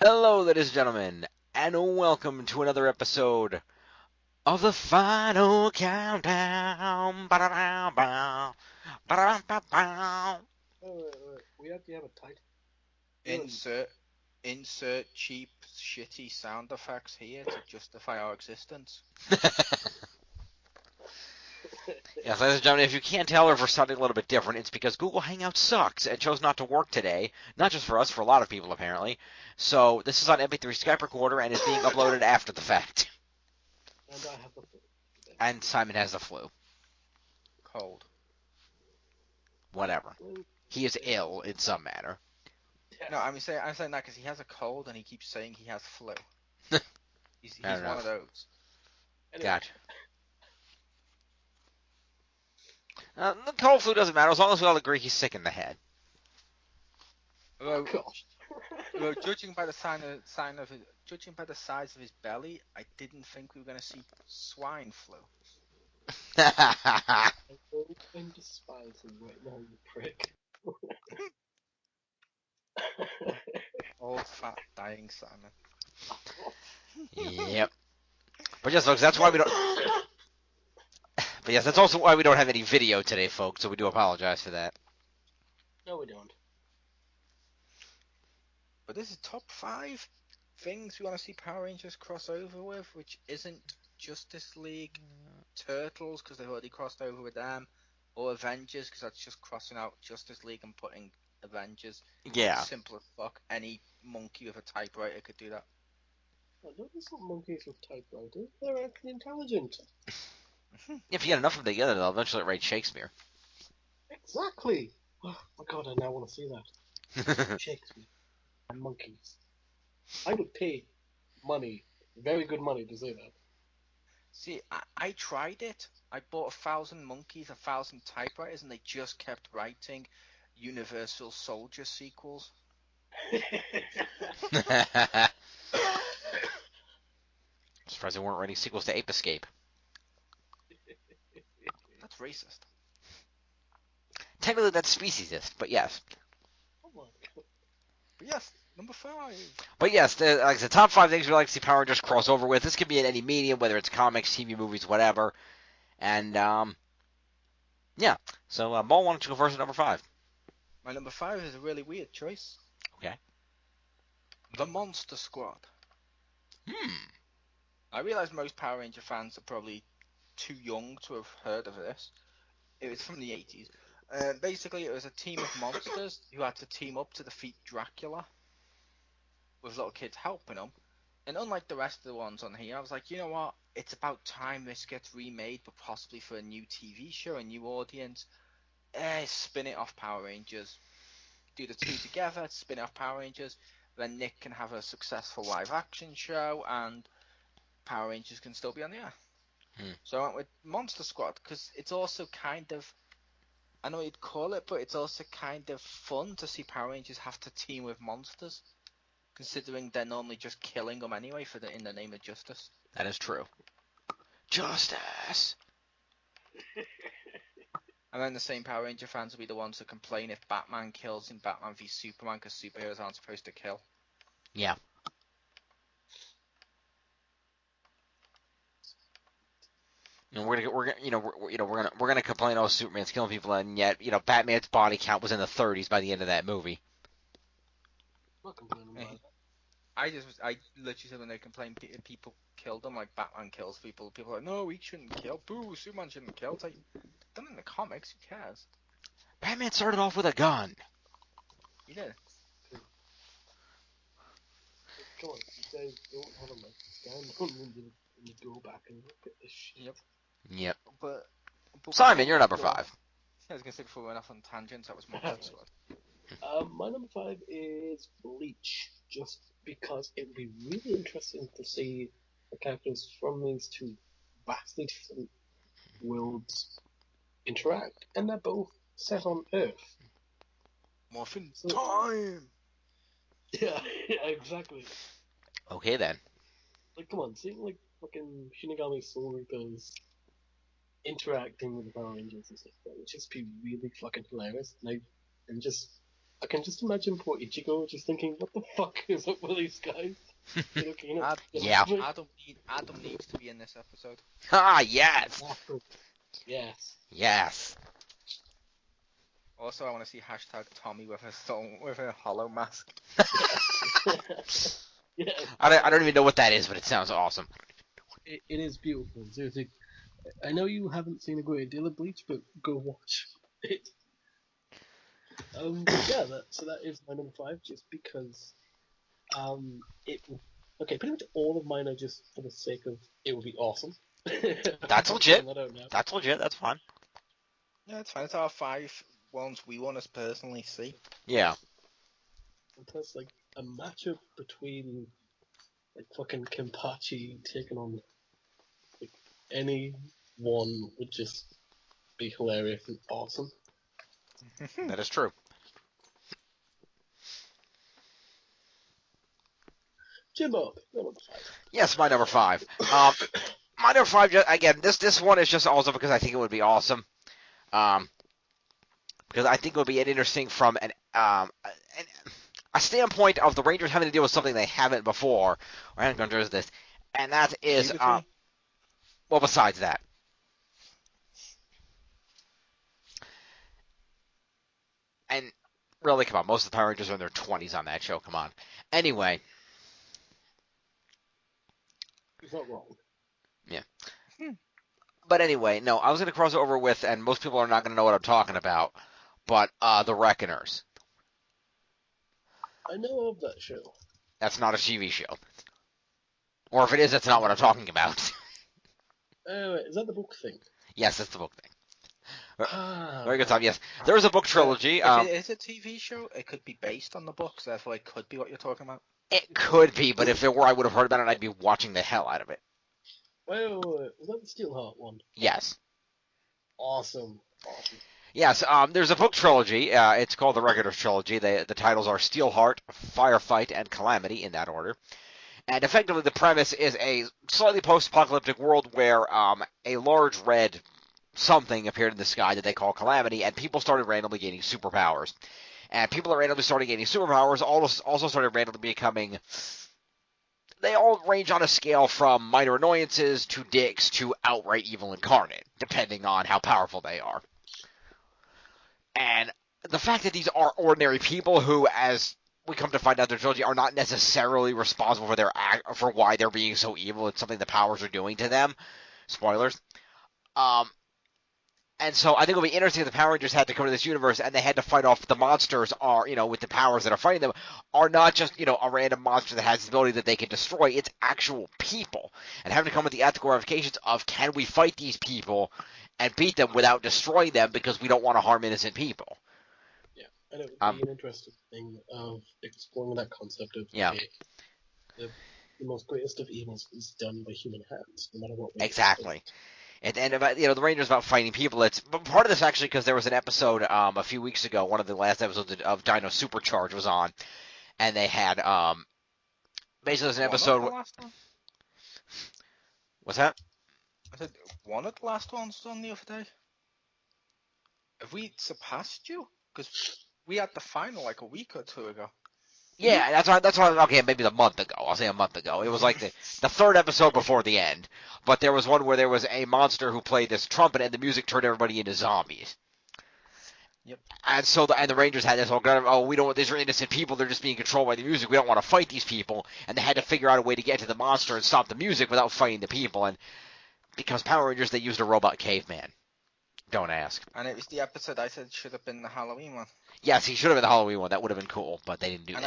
Hello, ladies and gentlemen, and welcome to another episode of the Final Countdown. Ba-da-da-bow, ba-da-da-bow. Wait. We actually have a title. Insert cheap, shitty sound effects here to justify our existence. Yes, ladies and gentlemen, if you can't tell or if we're sounding a little bit different, it's because Google Hangouts sucks and chose not to work today. Not just for us, for a lot of people apparently. So this is on MP3 Skype recorder and is being uploaded after the fact. And I have the flu. And Simon has the flu. Cold. Whatever. He is ill in some manner. Yes. No, I'm saying that because he has a cold and he keeps saying he has flu. He's Fair one enough. of those. Anyway, Gotcha. The cold flu doesn't matter as long as we all agree he's sick in the head. Oh gosh. Although judging by the judging by the size of his belly, I didn't think we were going to see swine flu. I'm despising right now, you prick. Old fat dying Simon. Yep. But yes, folks, that's why we don't. But yes, that's also why we don't have any video today, folks. So we do apologize for that. No, we don't. But this is top 5 things we want to see Power Rangers cross over with, which isn't Justice League, Turtles, because they've already crossed over with them, or Avengers, because that's just crossing out Justice League and putting Avengers. Yeah. Simple as fuck. Any monkey with a typewriter could do that. Oh, no, there's not monkeys with typewriters. They're actually intelligent. If you get enough of them together, they'll eventually write Shakespeare. Exactly. Oh my god, I now want to see that. Shakespeare and monkeys. I would pay money, very good money, to say that. See, I tried it. I bought 1,000 monkeys, 1,000 typewriters, and they just kept writing Universal Soldier sequels. Surprised they weren't writing sequels to Ape Escape. That's racist. Technically, that's speciesist, but yes. Oh my god. But yes, number 5. But yes, like I said, top 5 things we'd like to see Power Rangers cross over with. This could be in any medium, whether it's comics, TV, movies, whatever. And, yeah. So, Maul, why don't you go first at number 5? My number 5 is a really weird choice. Okay. The Monster Squad. I realize most Power Ranger fans are probably too young to have heard of this. It was from the 80s. Basically, it was a team of monsters who had to team up to defeat Dracula, with little kids helping them. And unlike the rest of the ones on here, I was like, you know what? It's about time this gets remade, but possibly for a new TV show, a new audience. Spin it off Power Rangers. Do the two together, spin it off Power Rangers. Then Nick can have a successful live action show, and Power Rangers can still be on the air. So I went with Monster Squad, because it's also kind of, I know what you'd call it, but it's also kind of fun to see Power Rangers have to team with monsters, considering they're normally just killing them anyway in the name of justice. That is true. Justice! And then the same Power Ranger fans will be the ones who complain if Batman kills in Batman v Superman because superheroes aren't supposed to kill. Yeah. And we're gonna complain, oh, Superman's killing people, and yet, Batman's body count was in the 30s by the end of that movie. I'm not complaining about it. I literally said when they complain people killed them, like Batman kills people. People are like, no, he shouldn't kill. Boo, Superman shouldn't kill. It's like, done in the comics, who cares? Batman started off with a gun. He did. Come on, you guys don't have a mic stand on and you go back and look at this shit. Yep. But Simon, you're number 5. I was gonna say before we went off on tangents, that was Monster Squad. My number 5 is Bleach, just because it would be really interesting to see the characters from these two vastly different worlds interact, and they're both set on Earth. Morphin time! Yeah, exactly. Okay, then. Like, come on, seeing like fucking Shinigami Soul Reapers interacting with the Power Rangers and stuff, that would just be really fucking hilarious. And just I can just imagine poor Ichigo just thinking, what the fuck is up with these guys? Looking at Ad- Yeah. Adam needs to be in this episode. Ah, yes. Exactly. Yes. Yes. Also, I want to see hashtag Tommy with a hollow mask. Yes. Yes. I don't even know what that is, but it sounds awesome. It is beautiful. Seriously. I know you haven't seen a great deal of Bleach, but go watch it. Yeah, that is my number 5, just because it okay, pretty much all of mine are just for the sake of it would be awesome. That's legit. I don't know. That's legit. That's fine. Yeah, it's fine. It's our 5 ones we want to personally see. Yeah. And plus, like a matchup between like fucking Kenpachi taking on like any one would just be hilarious and awesome. That is true. Jimbo, your number 5. Yes, my number 5. My number 5. Again, this one is just also because I think it would be awesome. Because I think it would be interesting from a standpoint of the Rangers having to deal with something they haven't before, or haven't gone through this, and that is well, besides that. And really, come on, most of the Power Rangers are in their 20s on that show. Come on. Anyway, He's not wrong. but anyway, no, I was going to cross over with, and most people are not going to know what I'm talking about, but the Reckoners. I know of that show. That's not a TV show. Or if it is, that's not what I'm talking about. Is that the book thing? Yes, that's the book thing. Very good Right. time. Yes, there's a book trilogy. If it is a TV show, it could be based on the books. Therefore, it could be what you're talking about. It could be, but if it were, I would have heard about it. I'd be watching the hell out of it. Wait, was that the Steelheart one? Yes. Awesome. Yes, there's a book trilogy. It's called the Reckoners trilogy. The titles are Steelheart, Firefight, and Calamity in that order. And effectively, the premise is a slightly post-apocalyptic world where a large red something appeared in the sky that they call Calamity, and people started randomly gaining superpowers. And people that randomly started gaining superpowers also started randomly becoming. They all range on a scale from minor annoyances to dicks to outright evil incarnate, depending on how powerful they are. And the fact that these are ordinary people who, as we come to find out, their trilogy are not necessarily responsible for for why they're being so evil. It's something the powers are doing to them. Spoilers. And so I think it'll be interesting if the Power Rangers had to come to this universe and they had to fight off the monsters with the powers that are fighting them, are not just, a random monster that has the ability that they can destroy. It's actual people. And having to come with the ethical ramifications of, can we fight these people and beat them without destroying them because we don't want to harm innocent people? Yeah, and it would be an interesting thing of exploring that concept of the most greatest of evils is done by human hands, no matter what. Exactly. And about the Rangers about fighting people. It's part of this actually because there was an episode a few weeks ago. One of the last episodes of Dino Supercharge was on, and they had basically it was an episode. What's that? I said one of the last ones on the other day. Have we surpassed you? Because we had the final like a week or two ago. Yeah, that's why. Okay, maybe a month ago. I'll say a month ago. It was like the third episode before the end. But there was one where there was a monster who played this trumpet, and the music turned everybody into zombies. Yep. And so the Rangers had this whole kind of, we don't. These are innocent people. They're just being controlled by the music. We don't want to fight these people. And they had to figure out a way to get to the monster and stop the music without fighting the people. And because Power Rangers, they used a robot caveman. Don't ask. And it was the episode I said should have been the Halloween one. Yes, he should have been the Halloween one. That would have been cool, but they didn't do that. And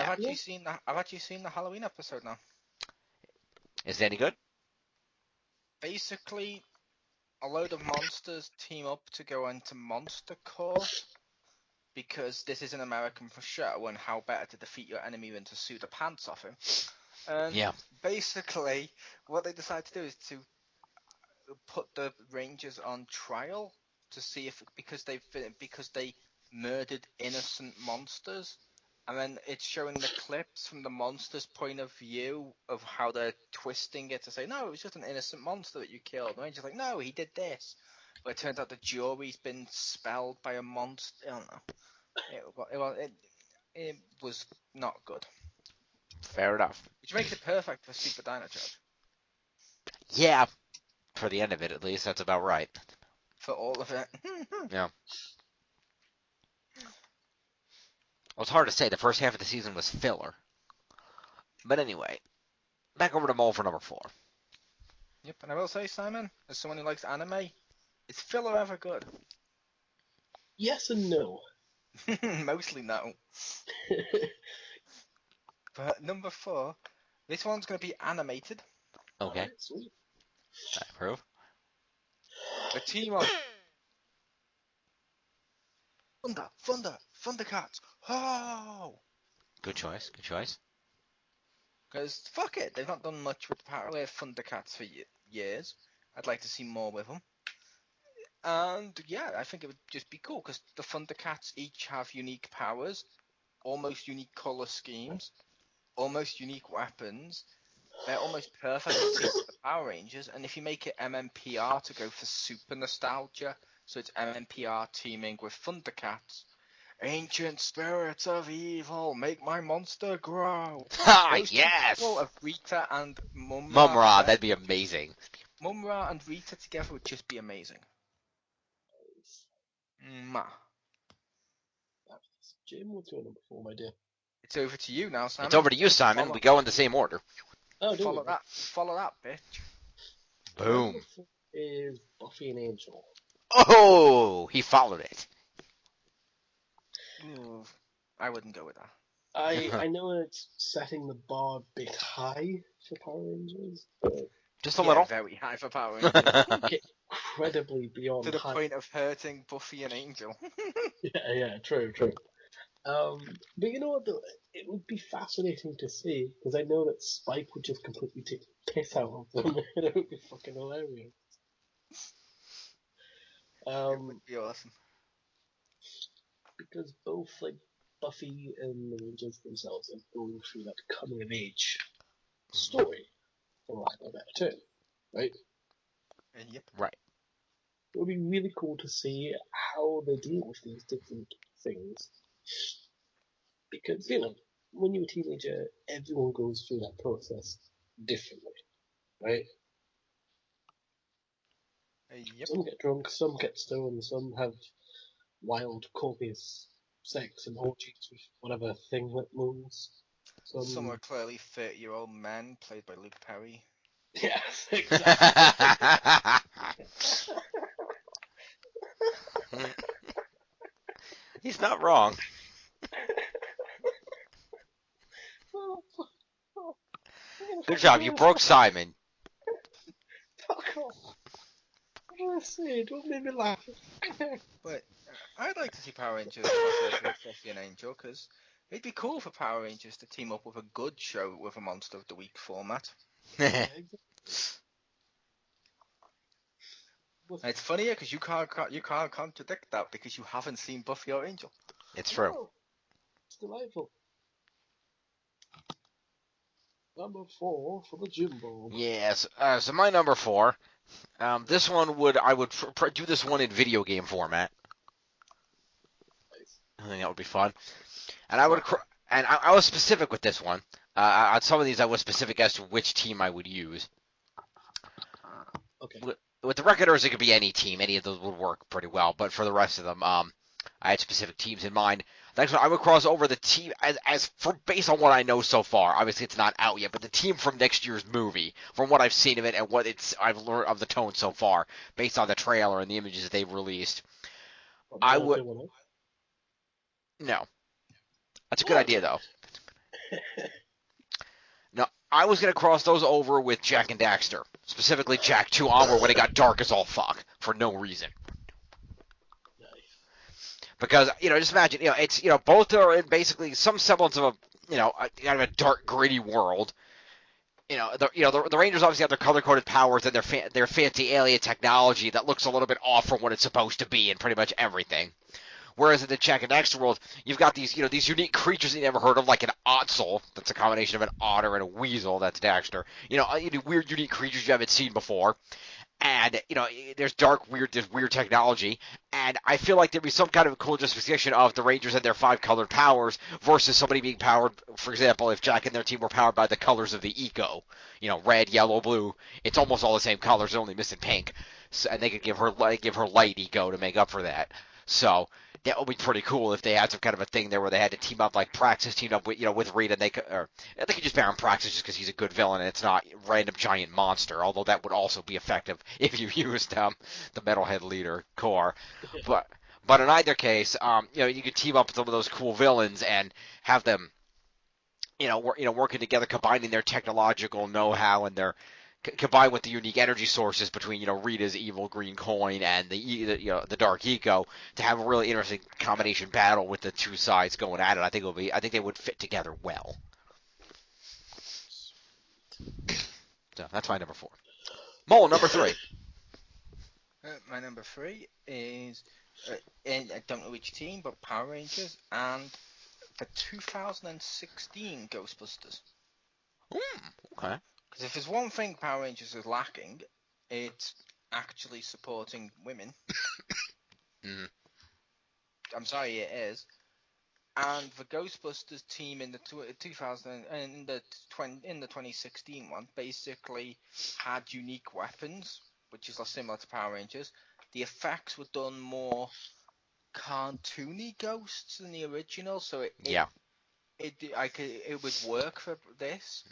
I've actually seen the Halloween episode now. Is it any good? Basically, a load of monsters team up to go into Monster Corps because this is an American show, and how better to defeat your enemy than to sue the pants off him. And basically, what they decide to do is to put the Rangers on trial to see if because they murdered innocent monsters, and then it's showing the clips from the monster's point of view of how they're twisting it to say, no, it was just an innocent monster that you killed. And the Ranger's like, no, he did this. But it turns out the jury's been spelled by a monster. I don't know. It was not good. Fair enough. Which makes it perfect for Super Dino Charge. Yeah, for the end of it at least, that's about right. For all of it. Yeah. Well, it's hard to say. The first half of the season was filler. But anyway, back over to Mole for number 4. Yep, and I will say, Simon, as someone who likes anime, is filler ever good? Yes and no. Mostly no. But number 4, this one's going to be animated. Okay, Alright, sweet. I approve. A team of Thundercats. Oh! Good choice. Good choice. Because fuck it, they've not done much with the power of Thundercats for years. I'd like to see more with them. And yeah, I think it would just be cool because the Thundercats each have unique powers, almost unique color schemes, almost unique weapons. They're almost perfect to team with the Power Rangers. And if you make it MMPR to go for super nostalgia, so it's MMPR teaming with Thundercats. Ancient spirits of evil, make my monster grow. Ha! Those two Yes! people of Rita and Mumra. Mumra, that'd be amazing. Mumra and Rita together would just be amazing. Mwah. Jim, what's your number 4, my dear? It's over to you now, Simon. It's over to you, Simon. Follow- We go in the same order. Oh, do Follow we? that. Follow that, bitch. Boom. Number 4 is Buffy and Angel. Oh, he followed it. Ooh, I wouldn't go with that. I know it's setting the bar a bit high for Power Rangers, but Just a little. Very high for Power Rangers. incredibly beyond to the high. point of hurting Buffy and Angel. Yeah, true. But you know what, though? It would be fascinating to see, because I know that Spike would just completely take the piss out of them, and it would be fucking hilarious. It would be awesome. Because both, like, Buffy and the Rangers themselves are going through that coming of age story, for lack of a better term, right? Yep. Right. It would be really cool to see how they deal with these different things. Because, you know, when you're a teenager, everyone goes through that process differently, right? Yep. Some get drunk, some get stoned, some have wild, copious sex and orgies with whatever thing that moves. Some are clearly 30-year-old men played by Luke Perry. Yes, exactly. He's not wrong. Good job. You broke Simon. Fuck off. What did I say? Don't make me laugh. But I'd like to see Power Rangers cross with Buffy and Angel because it'd be cool for Power Rangers to team up with a good show with a Monster of the Week format. Yeah, exactly. And it's funnier because you can't contradict that because you haven't seen Buffy or Angel. It's true. Oh, it's delightful. Number 4 for the Jimbo. Yes. So my number 4. This one I would do this one in video game format. Nice. I think that would be fun. And I was specific with this one. On some of these, I was specific as to which team I would use. Okay. With the Reckoners, it could be any team. Any of those would work pretty well. But for the rest of them, I had specific teams in mind. The next one, I would cross over the team based on what I know so far. Obviously, it's not out yet, but the team from next year's movie, from what I've seen of it and what I've learned of the tone so far, based on the trailer and the images they've released. I would. No, that's a good idea though. No, I was gonna cross those over with Jack and Daxter, specifically Jack 2 onward when it got dark as all fuck for no reason. Because, just imagine, it's, both are in basically some semblance of kind of a dark, gritty world. The Rangers obviously have their color-coded powers and their fancy alien technology that looks a little bit off from what it's supposed to be in pretty much everything. Whereas in the Jack and Daxter world, you've got these, these unique creatures that you never heard of, like an Otzel, that's a combination of an otter and a weasel, that's Daxter. Weird, unique creatures you haven't seen before. and there's there's weird technology, and I feel like there'd be some kind of cool justification of the Rangers and their 5 colored powers versus somebody being powered. For example, if Jack and their team were powered by the colors of the Eco, red, yellow, blue, it's almost all the same colors, they're only missing pink, so, and they could give her light Eco to make up for that. So that would be pretty cool if they had some kind of a thing there where they had to team up, like Praxis teamed up with with Reed, and they could just ban Praxis just because he's a good villain and it's not random giant monster. Although that would also be effective if you used the Metalhead leader core, but in either case, you could team up with some of those cool villains and have them, working together, combining their technological know-how and their combined with the unique energy sources between Rita's evil green coin and the dark eco to have a really interesting combination battle with the two sides going at it. I think they would fit together well. So that's my number 4. Mole, number 3. My number 3 is I don't know which team, but Power Rangers and the 2016 Ghostbusters. Okay. Because if there's one thing Power Rangers is lacking, it's actually supporting women. Mm. I'm sorry, it is. And the Ghostbusters team in the 2016 one basically had unique weapons, which is similar to Power Rangers. The effects were done more cartoony ghosts than the original, so it would work for this.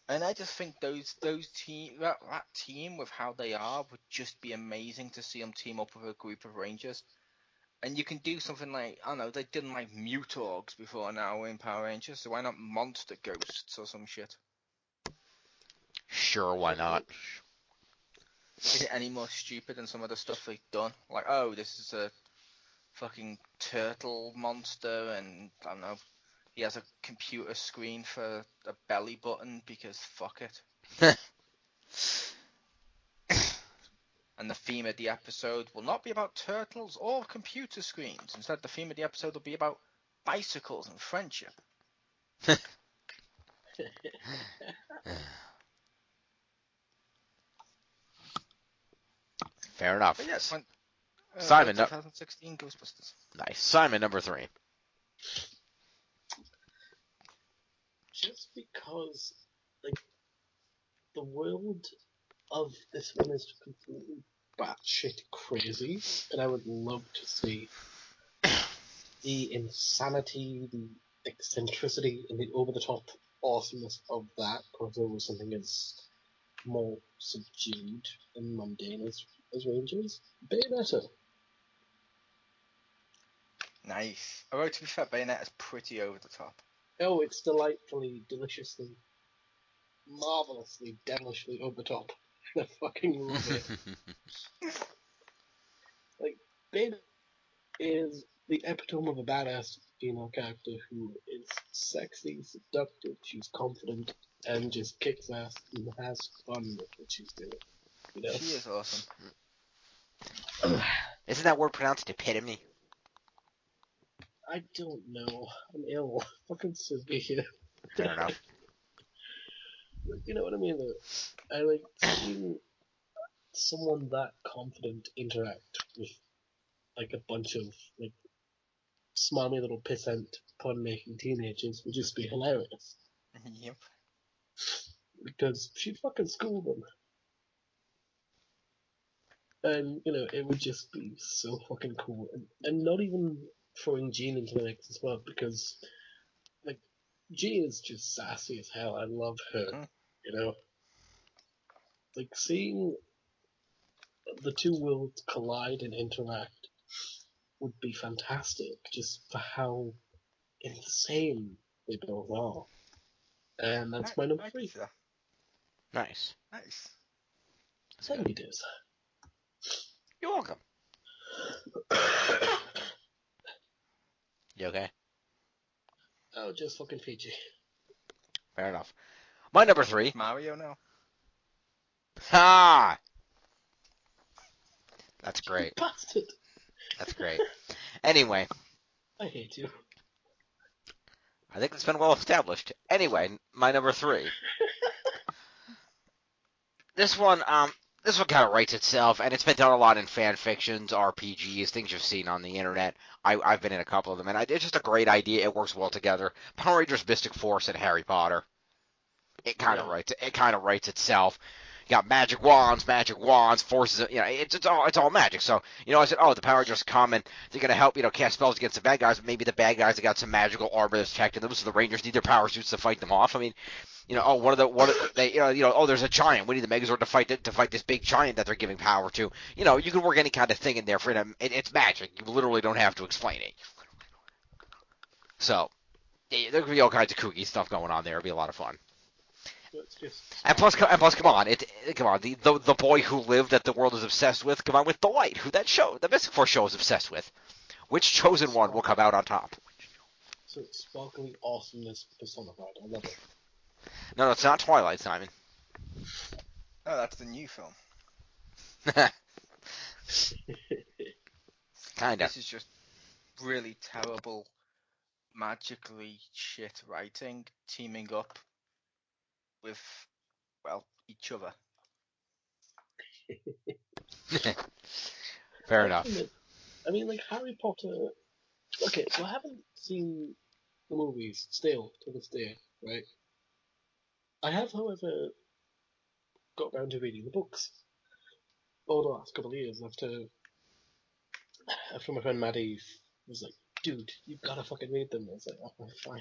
And I just think that team with how they are would just be amazing to see them team up with a group of Rangers. And you can do something like, I don't know, they didn't like Mutorgs before now in Power Rangers, so why not Monster Ghosts or some shit? Sure, why not? Is it any more stupid than some of the stuff they've done? Like, oh, this is a fucking turtle monster, and I don't know, he has a computer screen for a belly button because fuck it. And the theme of the episode will not be about turtles or computer screens. Instead, the theme of the episode will be about bicycles and friendship. Fair enough. But yes, Simon, 2016 Ghostbusters. Nice. Simon, number 3. Just because, like, the world of this one is completely batshit crazy, and I would love to see the insanity, the eccentricity, and the over-the-top awesomeness of that cross over something as more subdued and mundane as Rangers. Bayonetta. Nice. Although, to be fair, Bayonetta's pretty over the top. Oh, it's delightfully, deliciously, marvelously, devilishly over the top. I fucking love it. Like, Bayonetta is the epitome of a badass female character who is sexy, seductive, she's confident, and just kicks ass and has fun with what she's doing. She is awesome. Isn't that word pronounced epitome? I don't know. I'm ill. Fucking severe. Fair enough. You know what I mean, though? I like seeing someone that confident interact with, like, a bunch of, like, smarmy little pissant pun-making teenagers would just be hilarious. Yep. Because she fucking schooled them. And, it would just be so fucking cool. And not even throwing Jean into the mix as well, because, like, Jean is just sassy as hell. I love her, Like, seeing the two worlds collide and interact would be fantastic, just for how insane they both are. And that's my number 3. Nice. Nice. Thank you, Diz. You're welcome. You okay? Oh, just fucking Fiji. Fair enough. My number 3. Mario now. Ha! That's great. Bastard. That's great. Anyway, I hate you. I think it's been well established. Anyway, my number 3. This one, this one kind of writes itself, and it's been done a lot in fan fictions, RPGs, things you've seen on the internet. I've been in a couple of them, and it's just a great idea. It works well together. Power Rangers Mystic Force and Harry Potter. It kind of writes itself. You got magic wands, forces. It's all magic. So I said, oh, the Power Rangers come and they're gonna help cast spells against the bad guys. But maybe the bad guys have got some magical armor that's protecting them, so the Rangers need their power suits to fight them off. I mean, there's a giant. We need the Megazord to fight this big giant that they're giving power to. You can work any kind of thing in there for them. It's magic. You literally don't have to explain it. So there could be all kinds of kooky stuff going on there. It'll be a lot of fun. It's just And plus, come on, the boy who lived that the world is obsessed with. Come on, with the light, who the Mystic Force show is obsessed with. Which chosen one will come out on top? so sparkly awesomeness personified. I love it. No, it's not Twilight, Simon. Oh, that's the new film. Kinda. This is just really terrible, magically shit writing, teaming up with, well, each other. Fair enough. I mean, like Harry Potter. Okay, so I haven't seen the movies still to this day, right? I have, however, got round to reading the books over the last couple of years after my friend Maddie was like, dude, you've got to fucking read them. I was like, oh, fine,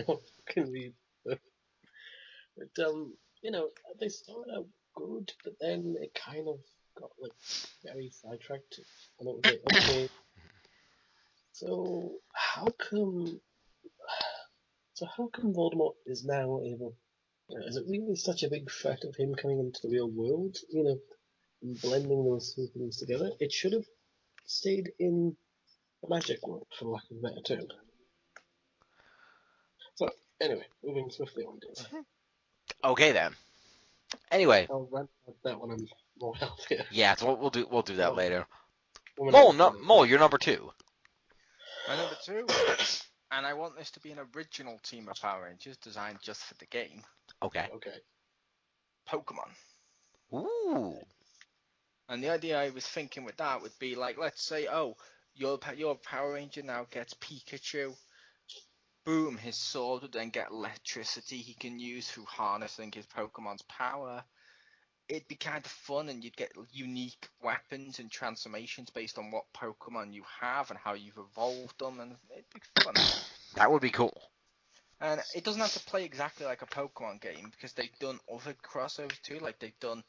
I'll fucking read them. But, they started out good, but then it kind of got, like, very sidetracked, and it was like, okay, so how come Voldemort is now able, is it really such a big threat of him coming into the real world, and blending those two things together? It should have stayed in the magic world, for lack of a better term. So, anyway, moving swiftly on, Dave. Okay then. Anyway, I'll rant about that when I'm more healthier. yeah, so we'll do that later. Woman Mole, you're number 2. My number 2, and I want this to be an original team of Power Rangers designed just for the game. Okay. Pokemon. Ooh. And the idea I was thinking with that would be like, let's say, your Power Ranger now gets Pikachu. Boom, his sword would then get electricity he can use through harnessing his Pokemon's power. It'd be kind of fun, and you'd get unique weapons and transformations based on what Pokemon you have and how you've evolved them, and it'd be fun. That would be cool. And it doesn't have to play exactly like a Pokemon game, because they've done other crossovers too, like they've done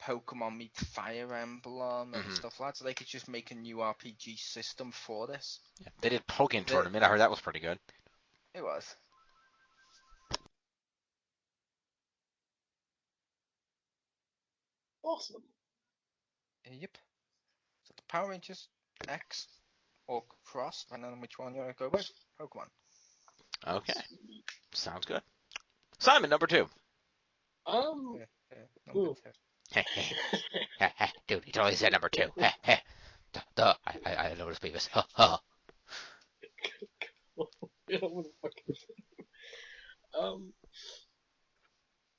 Pokemon meets Fire Emblem and stuff like that, so they could just make a new RPG system for this. Yeah, they did Pokken Tournament. I heard that was pretty good. It was. Awesome. Yep. So the Power Rangers X or Cross, I don't know which one you want to go with. Pokemon. Okay. Sounds good. Simon, number 2. Number 2. Dude, he totally said number 2. I noticed Beavis.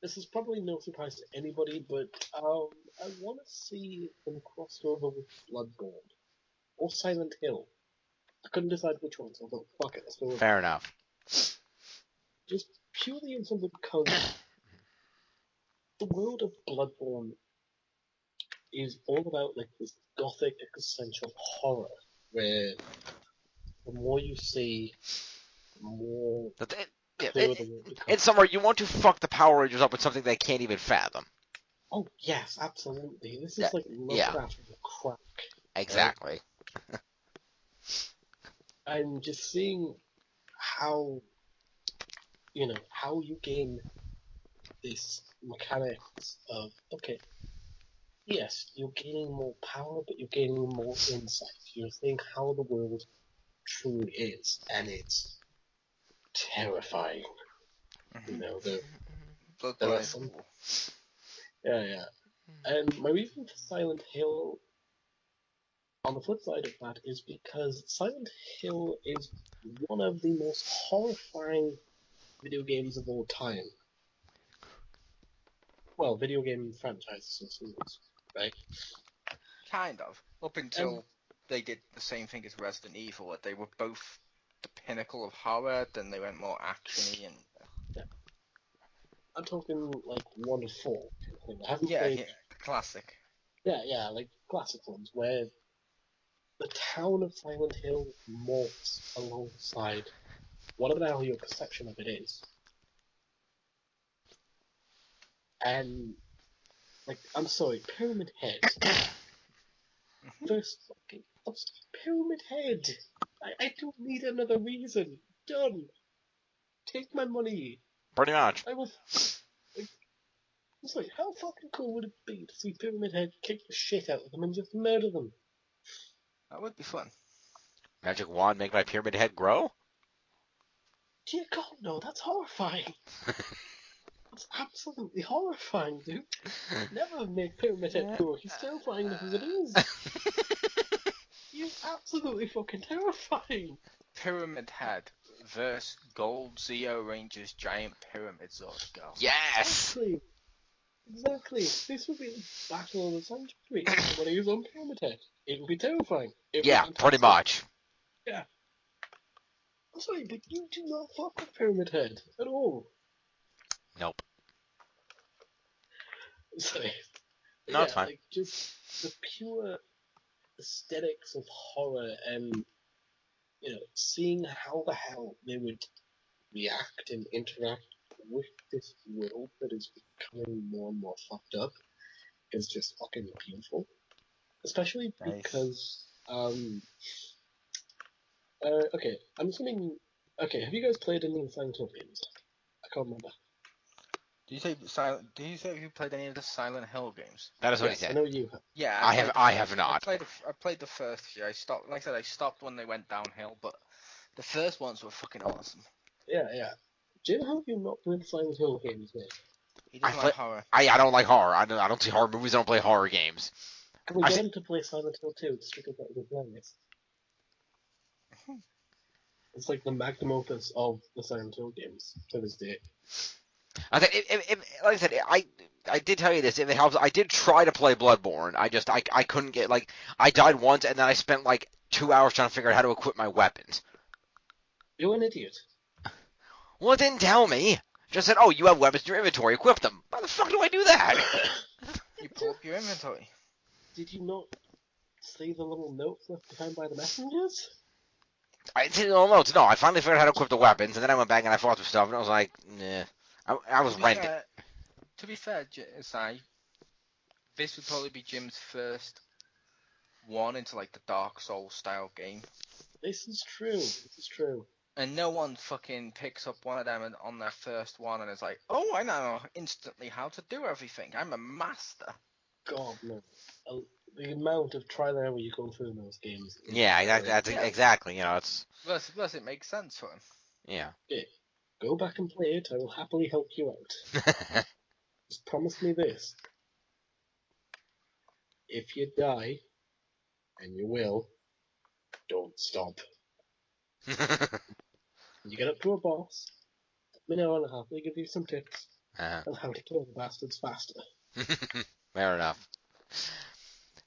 This is probably no surprise to anybody, but I want to see them crossed over with Bloodborne or Silent Hill. I couldn't decide which one, so I thought, fuck it, let's go with Fair enough. just purely and simply because the world of Bloodborne is all about like this gothic existential horror, where the more you see, the more clear the world becomes. In somewhere, you want to fuck the Power Rangers up with something they can't even fathom. Oh yes, absolutely. This is like Lovecraft with crack. Exactly. Right? And just seeing how you gain this mechanics of, okay, yes, you're gaining more power, but you're gaining more insight. You're seeing how the world truly is, and it's terrifying. There are some. Yeah. And my reason for Silent Hill, on the flip side of that, is because Silent Hill is one of the most horrifying video games of all time. Well, video game franchises, I suppose. right? Kind of. Up until they did the same thing as Resident Evil, where they were both the pinnacle of horror, then they went more actiony and Yeah. I'm talking like 1 to 4. I haven't yeah, played. yeah, classic. Yeah, like classic ones where the town of Silent Hill morphs alongside whatever the hell your perception of it is. And, like, I'm sorry, Pyramid Head. First fucking. Pyramid Head! I don't need another reason. Done! Take my money. Pretty much. I will. Like, I'm sorry, how fucking cool would it be to see Pyramid Head kick the shit out of them and just murder them? That would be fun. Magic wand make my pyramid head grow? Dear God, no, that's horrifying. That's absolutely horrifying, dude. Never make Pyramid Head grow. He's terrifying enough as it is. He's absolutely fucking terrifying. Pyramid Head versus Gold Zeo Rangers Giant Pyramid Zord Girl. Yes! Exactly. This would be the Battle of the Century when he was on Pyramid Head. It would be terrifying. Yeah, pretty much. Yeah. I'm sorry, but you do not fuck with Pyramid Head at all. Nope. Sorry. No, it's fine. Like just the pure aesthetics of horror and seeing how the hell they would react and interact with this world that is becoming more and more fucked up is just fucking beautiful. Especially Nice. because okay, I'm assuming have you guys played any of the Silent Hill games? I can't remember. Did you say you played any of the Silent Hill games? That is what Yes, he I said. know you have. Yeah, I have not. I played the first few. I stopped. Like I said, I stopped when they went downhill, but the first ones were fucking awesome. Yeah. Jim, how have you not played the Silent Hill games, mate? He doesn't like horror. I don't like horror. I don't see horror movies. I don't play horror games. Can we get him to play Silent Hill 2? It's strictly better than playing it. It's like the magnum opus of the Silent Hill games to this day. I think, like I said, I did tell you this. If it helps, I did try to play Bloodborne. I couldn't get, like, I died once, and then I spent like 2 hours trying to figure out how to equip my weapons. You're an idiot. Well, it didn't tell me. Just said, oh, you have weapons in your inventory. Equip them. How the fuck do I do that? You pull up your inventory. Did you not see the little notes left behind by the messengers? I didn't know notes. No, I finally figured out how to equip the weapons, and then I went back and I fought with stuff, and I was like, nah. I was renting. To be fair, Si, this would probably be Jim's first one into like the Dark Souls style game. This is true. And no one fucking picks up one of them on their first one and is like, oh, I know instantly how to do everything. I'm a master. God, no. The amount of trial and error you go through in those games. Yeah, that's exactly. It's. Plus, it makes sense for him. Yeah. Okay, go back and play it. I will happily help you out. Just promise me this. If you die, and you will, don't stop. You get up to a boss, let me know and I'll happily give you some tips on how to kill the bastards faster. Fair enough.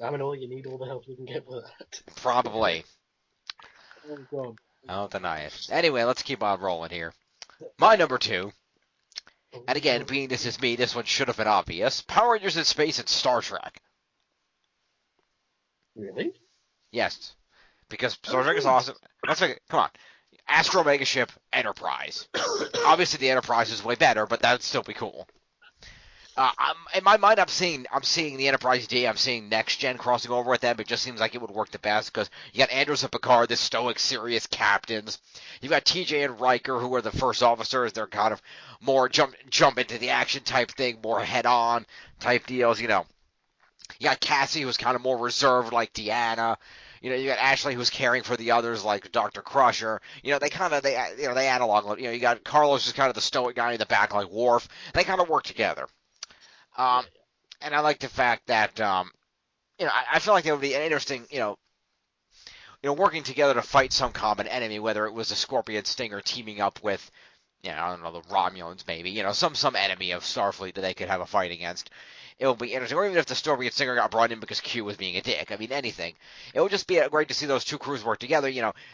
I know you need all the help you can get with that. Probably. Oh God. I don't deny it. Anyway, let's keep on rolling here. My number 2, and again, being this is me, this one should have been obvious. Power Rangers in Space and Star Trek. Really? Yes. Because Star Trek is awesome. Let's make it. Come on. Astro Megaship Enterprise. Obviously, the Enterprise is way better, but that would still be cool. In my mind, I'm seeing the Enterprise D. I'm seeing Next Gen crossing over with them. It just seems like it would work the best because you got Andros and Picard, the stoic, serious captains. You've got TJ and Riker, who are the first officers. They're kind of more jump into the action type thing, more head on type deals. You got Cassie, who's kind of more reserved, like Deanna. You got Ashley, who's caring for the others, like Dr. Crusher. They analog. You got Carlos, who's kind of the stoic guy in the back, like Worf. They kind of work together. And I like the fact that, I feel like it would be an interesting, working together to fight some common enemy, whether it was a Scorpion Stinger teaming up with, I don't know, the Romulans maybe, some enemy of Starfleet that they could have a fight against. It would be interesting, or even if the Story Singer got brought in because Q was being a dick. I mean, anything. It would just be great to see those two crews work together.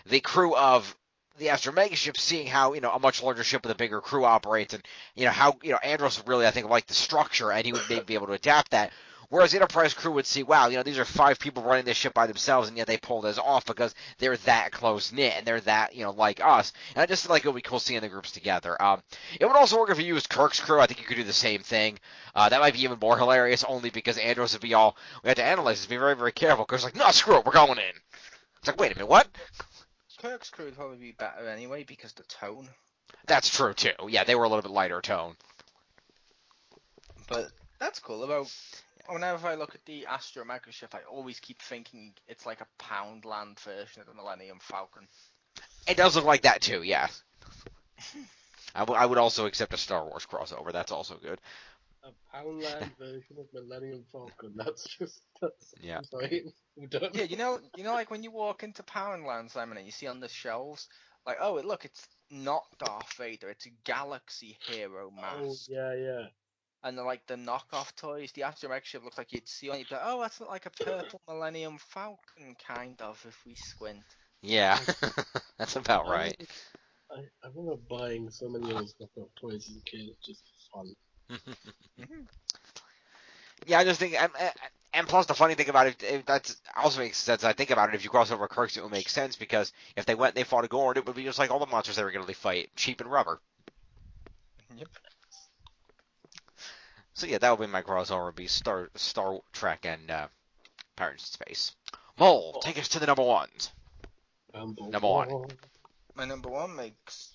The crew of the Astro Mega ship, seeing how a much larger ship with a bigger crew operates, and how Andros really, I think, liked the structure, and he would maybe be able to adapt that. Whereas the Enterprise crew would see, wow, these are 5 people running this ship by themselves, and yet they pull this off because they're that close knit and they're that like us. And I just feel like it would be cool seeing the groups together. It would also work if you used Kirk's crew. I think you could do the same thing. That might be even more hilarious, only because Andros would be all, we have to analyze this, be very, very careful. Because like, no, screw it, we're going in. It's like, wait a minute, what? Kirk's crew would probably be better anyway because the tone. That's true too. Yeah, they were a little bit lighter tone. But that's cool. About whenever I look at the Astro Mega ship, I always keep thinking it's like a Poundland version of the Millennium Falcon. It does look like that too. Yeah. I would also accept a Star Wars crossover. That's also good. A Poundland version of Millennium Falcon. That's Yeah. sorry. We're done. Yeah, like when you walk into Poundland, Simon, and you see on the shelves, like, oh, look, it's not Darth Vader, it's a Galaxy Hero mask. Oh, yeah. And like the knockoff toys, the Astro Mega ship looks like you'd see on, you'd be like, oh, that's like a purple Millennium Falcon, kind of, if we squint. Yeah, that's about right. I remember buying so many of those knockoff toys as a kid. It's just fun. Yeah, I just think, and plus the funny thing about it, that also makes sense. I think about it, if you cross over Kirk's, it would make sense because if they fought a Gorn, it would be just like all the monsters they regularly fight, cheap and rubber. Yep. So yeah, that would be my crossover. Would be Star Trek and Pirates in Space. Mole, take us to the number ones. Number one. My number one makes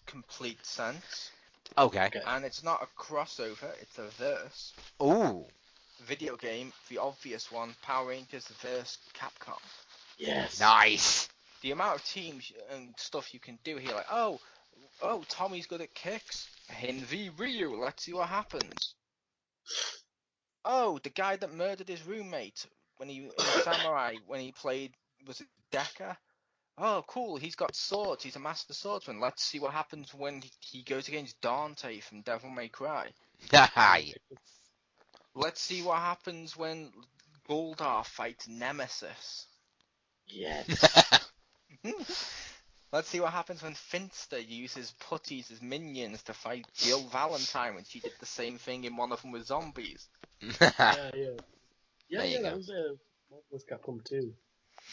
complete sense. Okay. And it's not a crossover, it's a verse. Ooh. Video game, the obvious one, Power Rangers vs. Capcom. Yes. Nice. The amount of teams and stuff you can do here, like, oh, Tommy's good at kicks. Hin v Ryu, let's see what happens. Oh, the guy that murdered his roommate when he in Samurai when he played, was it Decker? Oh, cool, he's got swords, he's a master swordsman. Let's see what happens when he goes against Dante from Devil May Cry. Hi. Let's see what happens when Goldar fights Nemesis. Yes. Let's see what happens when Finster uses putties as minions to fight Jill Valentine when she did the same thing in one of them with zombies. Yeah. There you go. That was Capcom 2.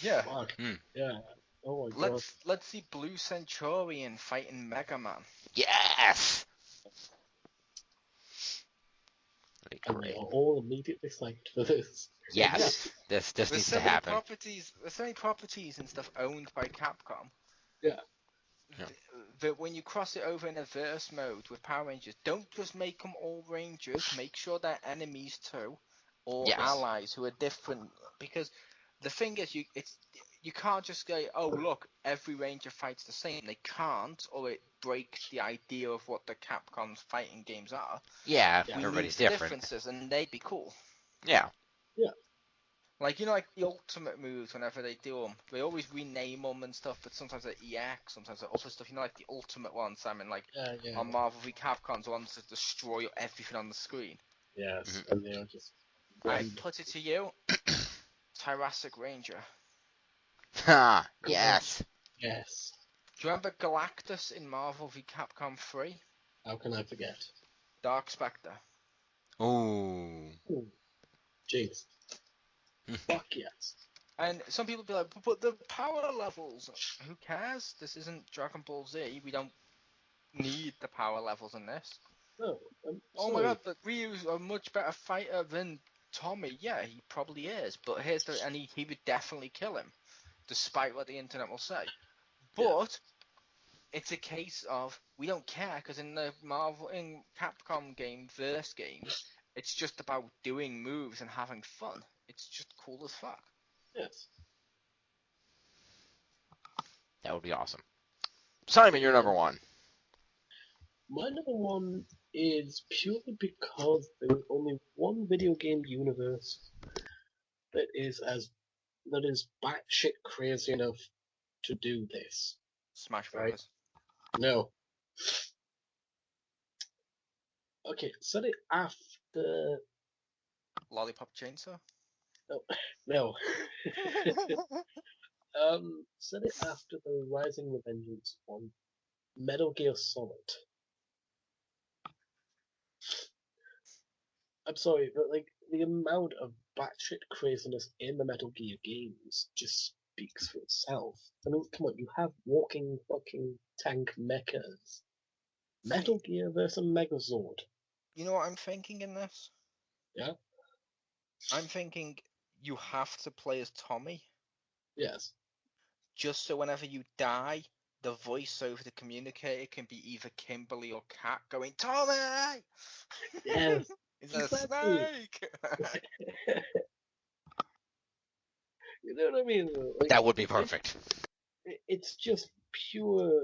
Yeah. Fuck. Yeah. Oh my god. Let's see Blue Centurion fighting Mega Man. Yes. And they are all immediately psyched for this. Yes. This needs to happen. There's so many properties and stuff owned by Capcom. Yeah. That when you cross it over in a verse mode with Power Rangers, don't just make them all Rangers. Make sure they're enemies too, or allies who are different. Because the thing is, you can't just say, oh look, every Ranger fights the same. They can't, or it breaks the idea of what the Capcom's fighting games are. Yeah, We everybody's need different. differences, and they'd be cool. Yeah. Like, like the ultimate moves, whenever they do them, they always rename them and stuff, but sometimes they're EX, sometimes they're other stuff. Like the ultimate one, Simon, like on Marvel v Capcom's ones that destroy everything on the screen. Yes, and they are just... I put it to you, Jurassic Ranger. Ha, yes. Yes. Do you remember Galactus in Marvel v Capcom 3? How can I forget? Dark Spectre. Ooh. Jinx. Fuck yes. And some people be like, but the power levels, who cares? This isn't Dragon Ball Z. We don't need the power levels in this. No. Oh my god, but Ryu's a much better fighter than Tommy. Yeah, he probably is. But he would definitely kill him, despite what the internet will say. But it's a case of we don't care, because in Capcom verse games, it's just about doing moves and having fun. It's just cool as fuck. Yes. That would be awesome. Simon, you're number one. My number one is purely because there is only one video game universe that is batshit crazy enough to do this. Smash Right? Brothers. No. Okay, set it after. Lollipop Chainsaw. No, no. Set it after the Rising Revengeance on Metal Gear Solid. I'm sorry, but like the amount of batshit craziness in the Metal Gear games just speaks for itself. I mean, come on, you have walking fucking tank mechas. Metal Gear versus Megazord. You know what I'm thinking in this? Yeah? I'm thinking you have to play as Tommy, Yes. just so whenever you die, the voice over the communicator can be either Kimberly or Kat going, Tommy! Yes. It's a Exactly. snake! You know what I mean? Like That would be perfect. it's just pure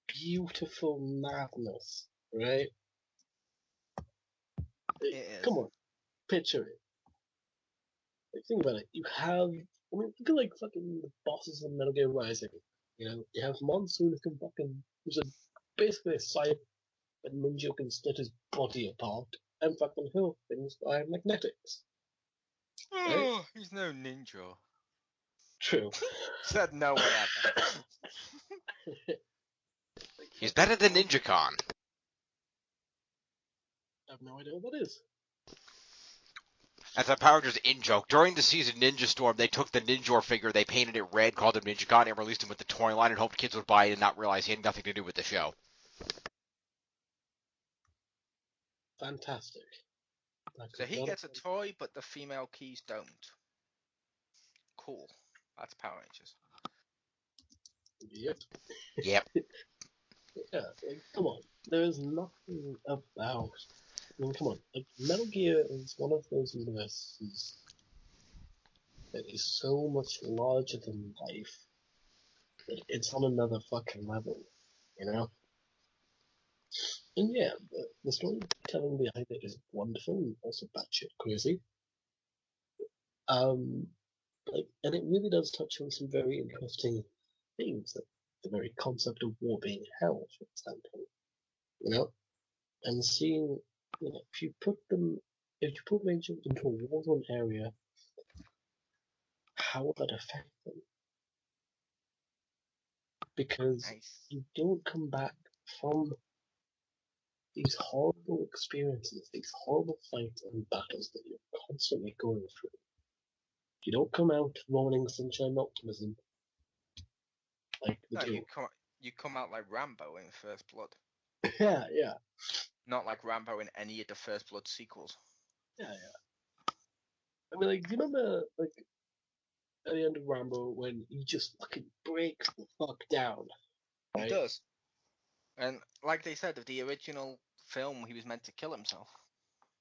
beautiful madness, right? It is. Come on, picture it. Like, think about it. You have, I mean, look at like fucking the bosses in Metal Gear Rising. You know, you have Monsoon who can fucking, who's a basically a cyber ninja who can split his body apart and fucking hurl things by magnetics, right? Oh, he's no ninja. True. Said no, whatever. Like, He's fucking better than NinjaCon. I have no idea what that is. That's a Power Rangers in-joke. During the season Ninja Storm, they took the Ninjor figure, they painted it red, called him NinjaCon, and released him with the toy line and hoped kids would buy it and not realize he had nothing to do with the show. Fantastic. So he gets a toy, but the female keys don't. Cool. That's Power Rangers. Yep. Yep. Yeah, like, come on. There is nothing about. I mean, come on. Like, Metal Gear is one of those universes that is so much larger than life that it's on another fucking level, you know? And yeah, the storytelling behind it is wonderful and also batshit crazy. Um, like, and it really does touch on some very interesting themes, like the very concept of war being hell, for example. You know, and seeing, you know, if you put Rangers into a war-zone area, how will that affect them? Because Nice. you don't come back from these horrible experiences, these horrible fights and battles that you're constantly going through. You don't come out rolling sunshine optimism like the No, do. you come out like Rambo in First Blood. Yeah, yeah, Not like Rambo in any of the First Blood sequels. yeah. I mean, like, do you remember, like, at the end of Rambo when he just fucking breaks the fuck down, He right? does. And like they said, of the original film, he was meant to kill himself.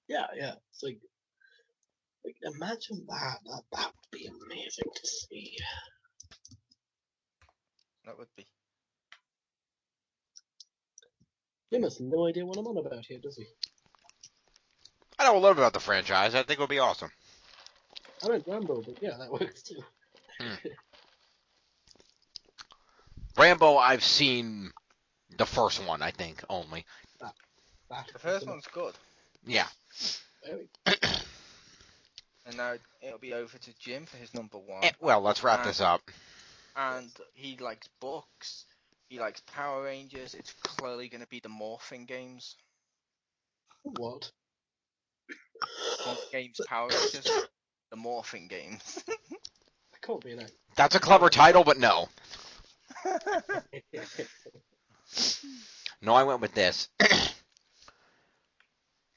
Yeah, yeah. It's like imagine that. That would be amazing to see. That would be. Jim has no idea what I'm on about here, does he? I know a little bit about the franchise. I think it would be awesome. I meant Rambo, but yeah, that works too. Rambo, I've seen the first one, I think, only. The first one's good. Yeah. Very. And now it'll be over to Jim for his number one. Well, let's wrap this up. And he likes books. He likes Power Rangers. It's clearly going to be the morphing games. What? Games Power Rangers. The morphing games. I can't be an actor. That's a clever title, but no. No, I went with this.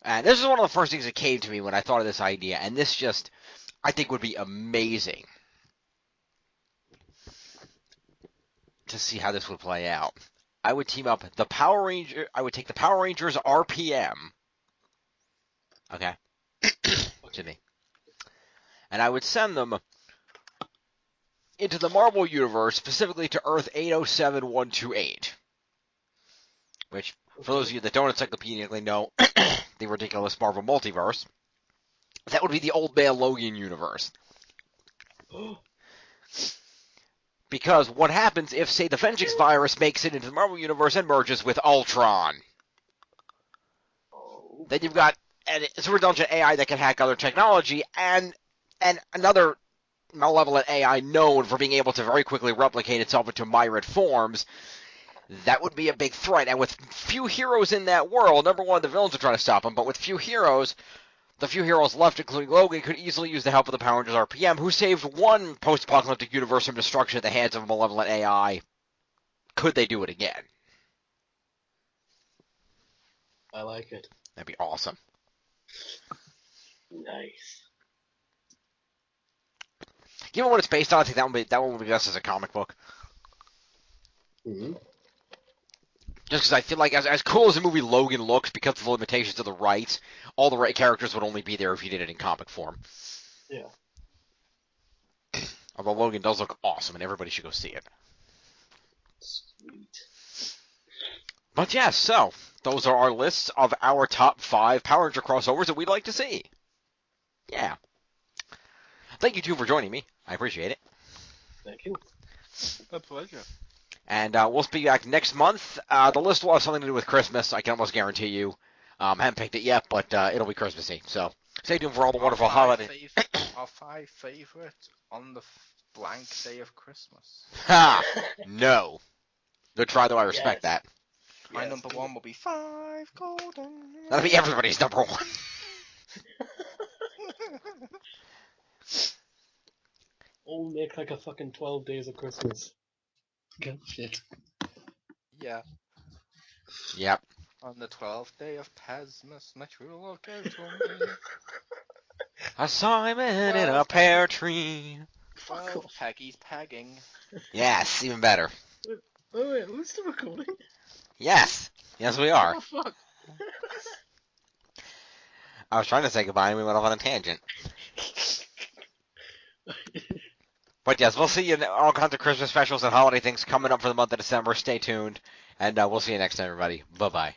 And this is one of the first things that came to me when I thought of this idea, and this just, I think, would be amazing to see how this would play out. I would team up the Power Ranger. I would take the Power Rangers RPM. Okay. Excuse me. And I would send them into the Marvel Universe, specifically to Earth 807128. Which, for those of you that don't encyclopedically know, the ridiculous Marvel Multiverse, that would be the Old Man Logan universe. Because what happens if, say, the Vengeance virus makes it into the Marvel Universe and merges with Ultron? Oh Then you've got a super intelligent AI that can hack other technology, and another malevolent AI known for being able to very quickly replicate itself into myriad forms. That would be a big threat. And with few heroes in that world, number one, the villains are trying to stop him, but with few heroes, the few heroes left, including Logan, could easily use the help of the Power Rangers RPM, who saved one post-apocalyptic universe from destruction at the hands of a malevolent AI. Could they do it again? I like it. That'd be awesome. Nice. Given what it's based on, I think that one would be best as a comic book. Mm-hmm. Just because I feel like, as cool as the movie Logan looks, because of the limitations of the rights, all the right characters would only be there if you did it in comic form. Yeah. Although Logan does look awesome, and everybody should go see it. Sweet. But yes, so those are our lists of our top 5 Power Ranger crossovers that we'd like to see. Yeah. Thank you two for joining me. I appreciate it. Thank you. A pleasure. And we'll be back next month. The list will have something to do with Christmas, I can almost guarantee you. I haven't picked it yet, but it'll be Christmassy. So stay tuned for all the wonderful holidays. Our 5 favourite on the blank day of Christmas. Ha! No. Good try, though. I respect that. My Yes. number 1 will be 5 golden. That'll be everybody's number 1. All make like a fucking 12 days of Christmas. Good shit. Yeah. Yep. On the 12th day of Pesmas, my true love gave to me. A Simon in a pear tree. 12 Peggy's pegging. Yes, even better. Oh wait, are we still recording? Yes. Yes, we are. Oh fuck. I was trying to say goodbye and we went off on a tangent. But yes, we'll see you in all kinds of Christmas specials and holiday things coming up for the month of December. Stay tuned, and we'll see you next time, everybody. Bye-bye.